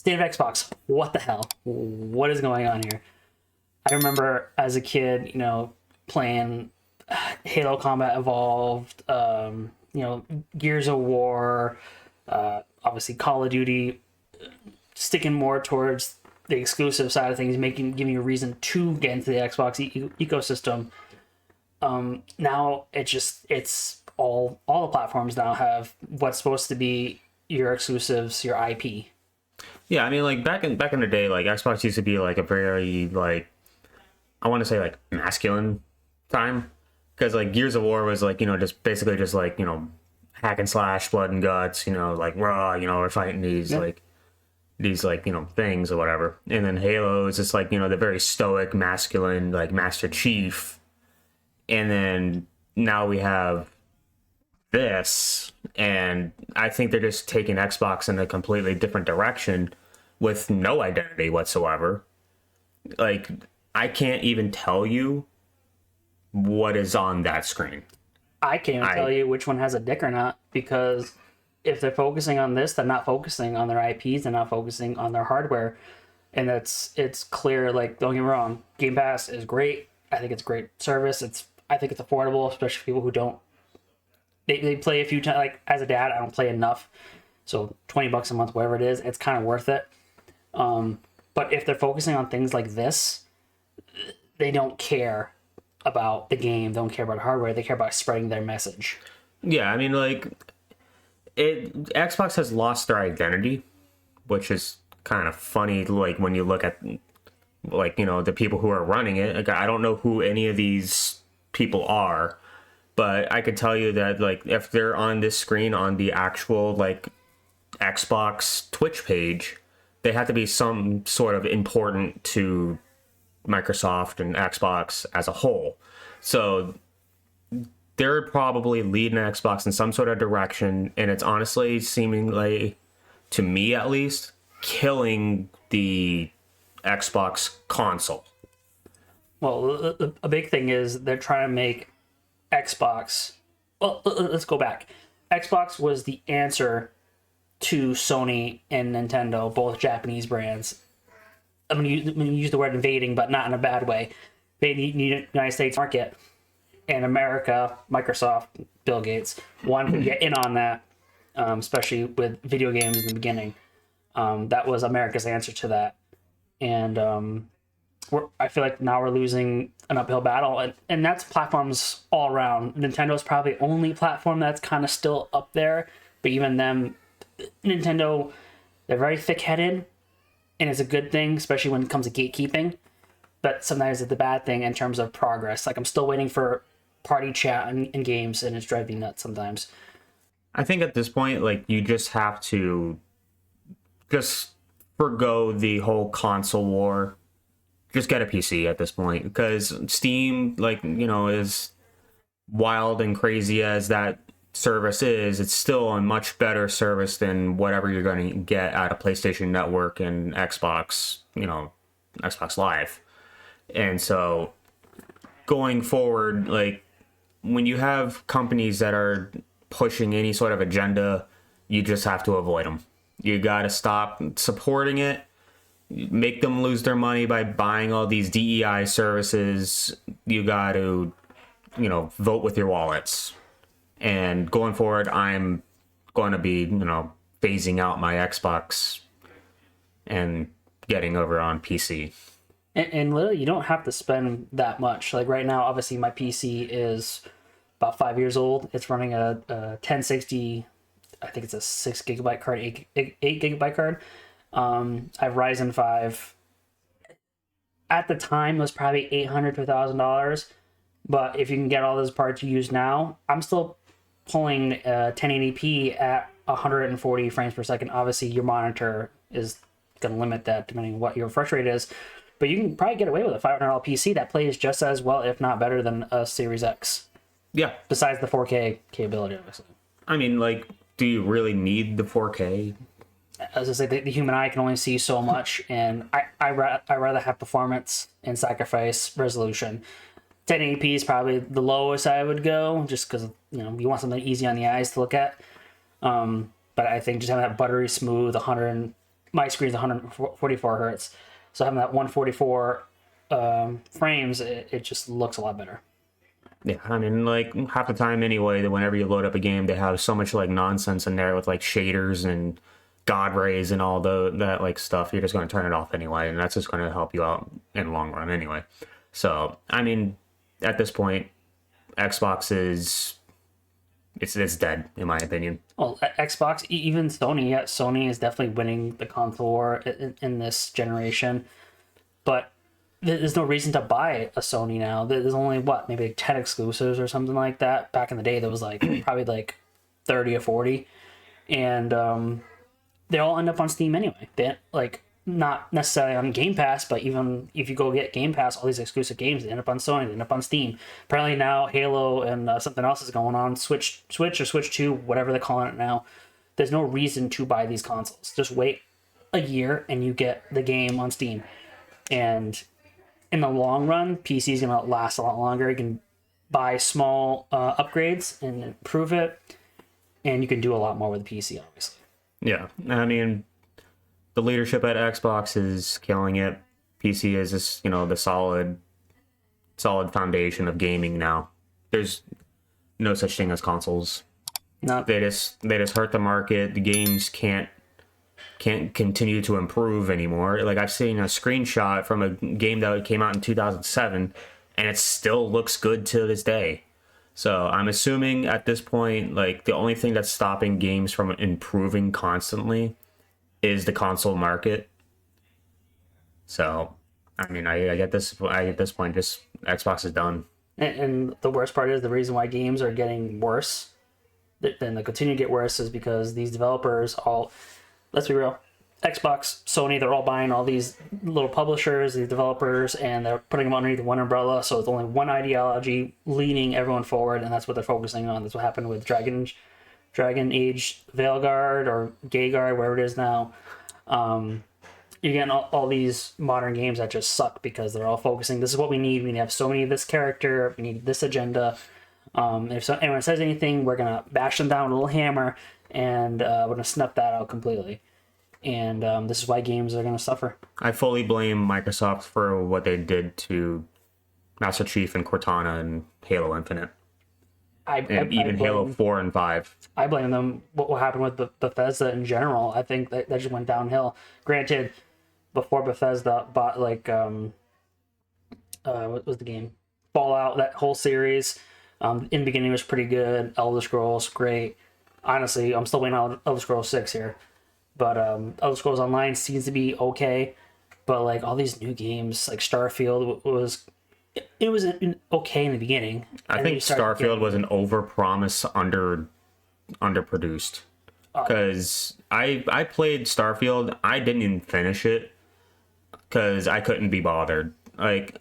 State of Xbox. What the hell? What is going on here? I remember as a kid, playing Halo Combat Evolved, Gears of War, obviously Call of Duty, sticking more towards the exclusive side of things, giving you a reason to get into the Xbox ecosystem. Now it's all the platforms now have what's supposed to be your exclusives, your IP. Yeah, I mean, like back in the day, like Xbox used to be like a very like, I want to say like masculine time, because like Gears of War was like, just basically just like, hack and slash, blood and guts, like raw, we're fighting these like things or whatever. And then Halo is just like, the very stoic masculine like Master Chief. And then now we have this, and I think they're just taking Xbox in a completely different direction with no identity whatsoever. Like, I can't even tell you what is on that screen. I can't even tell you which one has a dick or not, because if they're focusing on this, they're not focusing on their IPs, they're not focusing on their hardware. And it's clear, like, don't get me wrong, Game Pass is great. I think it's a great service. I think it's affordable, especially for people who don't. They play a few times. Like, as a dad, I don't play enough. So $20 a month, whatever it is, it's kind of worth it. But if they're focusing on things like this, they don't care about the game, don't care about hardware, they care about spreading their message. Yeah, I mean, like, Xbox has lost their identity, which is kind of funny, like, when you look at, like, the people who are running it. Like, I don't know who any of these people are, but I could tell you that, like, if they're on this screen on the actual, like, Xbox Twitch page, they have to be some sort of important to Microsoft and Xbox as a whole. So they're probably leading Xbox in some sort of direction, and it's honestly seemingly, to me at least, killing the Xbox console. Well, a big thing is they're trying to make Xbox... Well, let's go back. Xbox was the answer to Sony and Nintendo, both Japanese brands. I'm going to use the word invading, but not in a bad way. They need the United States market, and America, Microsoft, Bill Gates, wanted to get in on that, especially with video games in the beginning. That was America's answer to that. And I feel like now we're losing an uphill battle, and that's platforms all around. Nintendo's probably the only platform that's kind of still up there, but even them, Nintendo, they're very thick-headed, and it's a good thing, especially when it comes to gatekeeping. But sometimes it's the bad thing in terms of progress. Like, I'm still waiting for party chat in games, and it's driving me nuts sometimes. I think at this point, like, you just have to just forgo the whole console war. Just get a PC at this point, because Steam, like, is wild and crazy as that service is, it's still a much better service than whatever you're going to get out of PlayStation Network and Xbox, Xbox Live. And so going forward, like, when you have companies that are pushing any sort of agenda, you just have to avoid them. You got to stop supporting it, make them lose their money by buying all these DEI services. You got to, vote with your wallets. And going forward, I'm going to be, phasing out my Xbox and getting over on PC. And literally, you don't have to spend that much. Like, right now, obviously, my PC is about 5 years old. It's running a 1060, I think it's a 6 gigabyte card, 8 gigabyte card. I have Ryzen 5. At the time, it was probably $800 to $1,000. But if you can get all those parts you use now, I'm still pulling 1080p at 140 frames per second. Obviously, your monitor is going to limit that depending on what your refresh rate is. But you can probably get away with a $500 PC that plays just as well, if not better, than a Series X. Yeah. Besides the 4K capability, obviously. I mean, like, do you really need the 4K? As I say, the human eye can only see so much, and I rather have performance and sacrifice resolution. 1080p is probably the lowest I would go, just because you want something easy on the eyes to look at. But I think just having that buttery smooth my screen's 144 hertz, so having that 144 frames, it just looks a lot better. Yeah, I mean, like half the time anyway, that whenever you load up a game, they have so much like nonsense in there with like shaders and God rays and all that like stuff. You're just going to turn it off anyway, and that's just going to help you out in the long run anyway. So, I mean, at this point, Xbox is it's dead in my opinion. Well, Xbox, even Sony, yeah, Sony is definitely winning the console war in this generation, but there's no reason to buy a Sony now. There's only maybe like 10 exclusives or something like that. Back in the day, there was like probably like 30 or 40, and they all end up on Steam anyway. They like not necessarily on Game Pass, but even if you go get Game Pass, all these exclusive games, they end up on Sony, they end up on Steam. Apparently now Halo and something else is going on Switch or Switch 2, whatever they're calling it now. There's no reason to buy these consoles. Just wait a year and you get the game on Steam. And in the long run, PC is going to last a lot longer. You can buy small upgrades and improve it, and you can do a lot more with the PC, obviously. Yeah, I mean, the leadership at Xbox is killing it. PC is just, the solid foundation of gaming now. There's no such thing as consoles. No. They just hurt the market. The games can't continue to improve anymore. Like I've seen a screenshot from a game that came out in 2007 and it still looks good to this day. So I'm assuming at this point, like the only thing that's stopping games from improving constantly is the console market. So, I mean, I get this point, just Xbox is done. And the worst part is the reason why games are getting worse, then they continue to get worse, is because these developers all, let's be real, Xbox, Sony, they're all buying all these little publishers, these developers, and they're putting them underneath one umbrella. So it's only one ideology leading everyone forward, and that's what they're focusing on. That's what happened with Dragon Age Veilguard or Gayguard, wherever it is now. You're getting all these modern games that just suck because they're all focusing. This is what we need. We need to have Sony this character. We need this agenda. If anyone says anything, we're gonna bash them down with a little hammer, and we're gonna snuff that out completely. And this is why games are gonna suffer. I fully blame Microsoft for what they did to Master Chief and Cortana and Halo Infinite. Even Halo 4 and 5. I blame them. What happened with Bethesda in general? I think that just went downhill. Granted, before Bethesda bought what was the game? Fallout, that whole series. In the beginning it was pretty good. Elder Scrolls, great. Honestly, I'm still waiting on Elder Scrolls 6 here. But Elder Scrolls Online seems to be okay. But like all these new games, like Starfield was okay in the beginning. I think Starfield was an overpromise, underproduced. Because I played Starfield, I didn't even finish it because I couldn't be bothered. I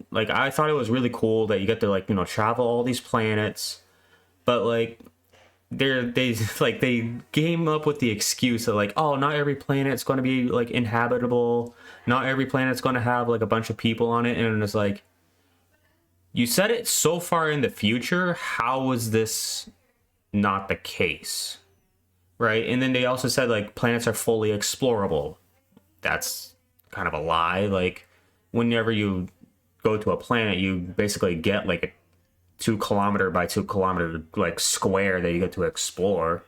thought it was really cool that you get to travel all these planets, but they came up with the excuse that oh, not every planet's going to be inhabitable, not every planet's going to have a bunch of people on it, and it's you said it so far in the future, how is this not the case, right? And then they also said planets are fully explorable. That's kind of a lie. Whenever you go to a planet, you basically get a 2 kilometer by 2 kilometer square that you get to explore.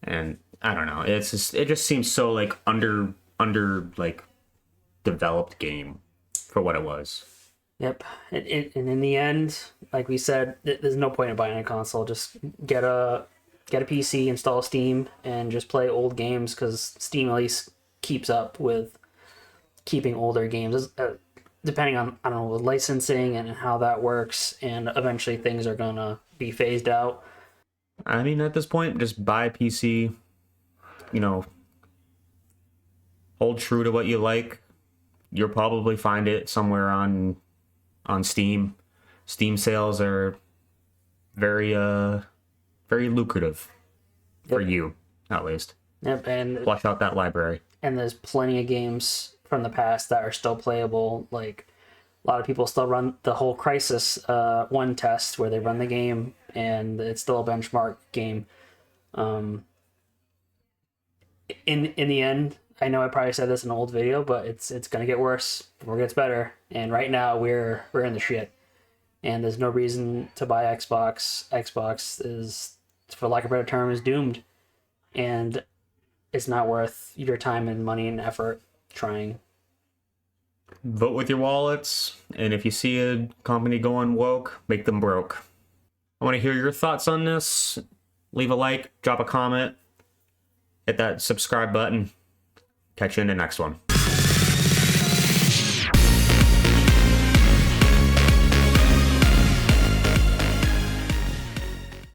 And I don't know, it just seems so under developed game for what it was. Yep. And in the end, like we said, there's no point in buying a console. Just get a PC, install Steam, and just play old games, because Steam at least keeps up with keeping older games. Depending on, I don't know, with licensing and how that works, and eventually things are gonna be phased out. I mean, at this point, just buy a PC, hold true to what you like. You'll probably find it somewhere on Steam. Steam sales are very lucrative for you, at least. Yep, and flush out that library. And there's plenty of games from the past that are still playable. A lot of people still run the whole Crysis 1 test where they run the game, and it's still a benchmark game. In the end, I know I probably said this in an old video, but it's gonna get worse before it gets better. And right now we're in the shit. And there's no reason to buy Xbox. Xbox is, for lack of a better term, is doomed. And it's not worth your time and money and effort trying. Vote with your wallets, and if you see a company going woke, make them broke. I want to hear your thoughts on this. Leave a like, drop a comment, hit that subscribe button. Catch you in the next one.